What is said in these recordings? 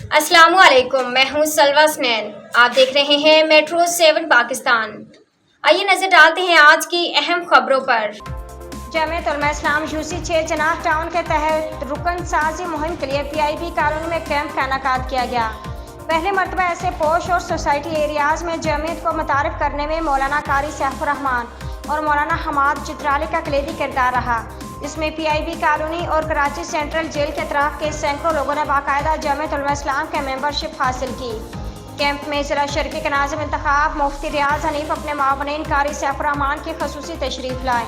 अस्सलाम वालेकुम, मैं हूँ सलवा स्नैन। आप देख रहे हैं मेट्रो 7 पाकिस्तान। आइए नजर डालते हैं आज की अहम खबरों पर। जमीयत उलमा इस्लाम यूसी 6 जनाह टाउन के तहत रुकन साजी मुहिम के लिए PIB कॉलोनी में कैंप का इनेकाद किया गया। पहले मरतबा ऐसे पोश और सोसाइटी एरियाज में जमीयत को मुतारिफ करने में मौलाना कारी सैफुर रहमान और मौलाना हमाद चित्राली का कलीदी किरदार रहा। इसमें PIB कॉलोनी और कराची सेंट्रल जेल के अतराफ के सैकड़ों लोगों ने बाकायदा जमीयत उलमा इस्लाम के मेंबरशिप हासिल की। कैंप में जिला शर्की के नाज़िम इंतखाब मुफ्ती रियाज हनीफ अपने मावनीन कारी सैफुर रहमान की खसूसी तशरीफ लाए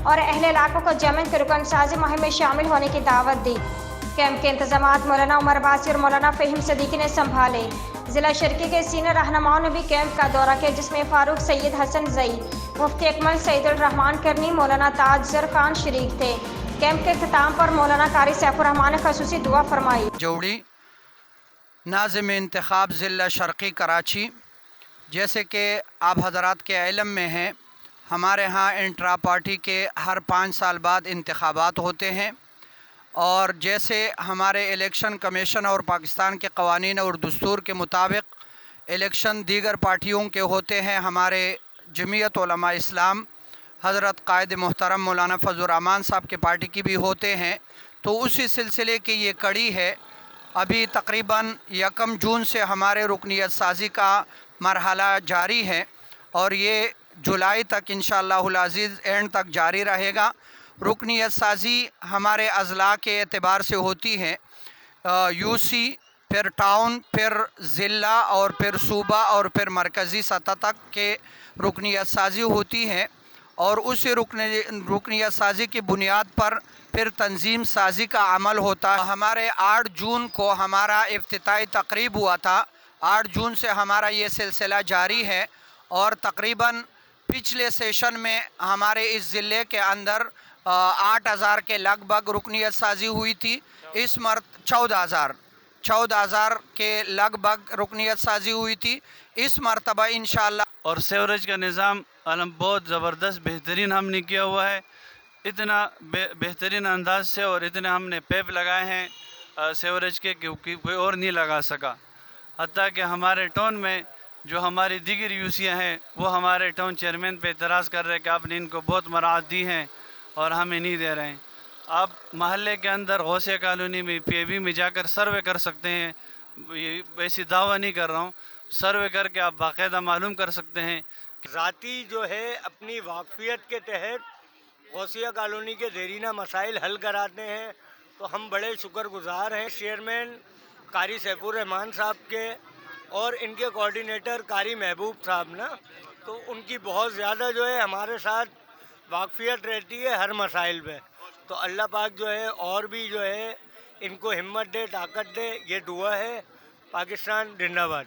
और अहले इलाकों को जमीयत के रुकन साजी मुहिम में शामिल होने की दावत दी। कैंप के इंतजामात मौलाना उमर अब्बासी और मौलाना फ़हीम सदीकी ने संभाले। जिला शर्की के सीनियर रहनुमाओं ने भी कैंप का दौरा किया, जिसमें फारूक सैयद हसन जई, मुफ्ती अकमल सईदुल रहमान करनी, मौलाना ताजर खान शरीक थे। कैंप के अख्ताम पर मौलाना कारी सैफुर रहमान ने खसूसी दुआ फरमाई। जोड़ी नाज़िम इंतखाब ज़िला शर्की कराची, जैसे कि आप हज़रात के इल्म में हैं, हमारे यहाँ इंट्रा पार्टी के हर 5 साल बाद इंतखाबात होते हैं और जैसे हमारे इलेक्शन कमीशन और पाकिस्तान के क़वानीन और दस्तूर के मुताबिक इलेक्शन दीगर पार्टियों के होते हैं, हमारे जमीयत उलमा इस्लाम हज़रत कायद मोहतरम मौलाना फजल रहमान साहब के पार्टी की भी होते हैं। तो उसी सिलसिले की ये कड़ी है। अभी तकरीबन 1 जून से हमारे रुकनियत साजी का मरहला जारी है और ये जुलाई तक इंशाअल्लाहुल अज़ीज़ एंड तक जारी रहेगा। रुकनियत साजी हमारे अज़ला के एतबार से होती है, यूसी, फिर टाउन, फिर ज़िला और फिर सूबा और फिर मरकज़ी सतह तक के रुकनियत साजी होती है और उस रुकनियत साजी की बुनियाद पर फिर तंजीम साजी का अमल होता है। हमारे 8 जून को हमारा इफ्तिताई तकरीब हुआ था। 8 जून से हमारा ये सिलसिला जारी है और तकरीबन पिछले सेशन में हमारे इस ज़िले के अंदर 8,000 के लगभग रुकनियत साजी हुई थी। इस मर्त 14,000 के लगभग रुकनियत साजी हुई थी। इस मरतबा इंशाअल्लाह और सेवरेज का निज़ाम बहुत ज़बरदस्त बेहतरीन हमने किया हुआ है। इतना बेहतरीन अंदाज से और इतने हमने पैप लगाए हैं सेवरेज के क्योंकि कोई और नहीं लगा सका। हत्ता कि हमारे टाउन में जो हमारी दीगर यूसियाँ हैं वो हमारे टाउन चेयरमैन पे एतराज़ कर रहे हैं कि आपने इनको बहुत मराहत दी हैं और हमें नहीं दे रहे हैं। आप महल्ले के अंदर गौसिया कॉलोनी में PIB में जाकर सर्वे कर सकते हैं। ये वैसी दावा नहीं कर रहा हूँ, सर्वे करके आप बाकायदा मालूम कर सकते हैं। ज़ाती जो है अपनी वाकफियत के तहत गौसिया कॉलोनी के देरीना मसाइल हल कराते हैं, तो हम बड़े शुक्रगुजार हैं चेयरमैन कारी सैफुर रहमान साहब के और इनके कोऑर्डिनेटर कारी महबूब साहब ना, तो उनकी बहुत ज़्यादा जो है हमारे साथ वाकफियत रहती है हर मसाइल पे। तो अल्लाह पाक जो है और भी जो है इनको हिम्मत दे, ताकत दे, ये दुआ है। पाकिस्तान जिंदाबाद।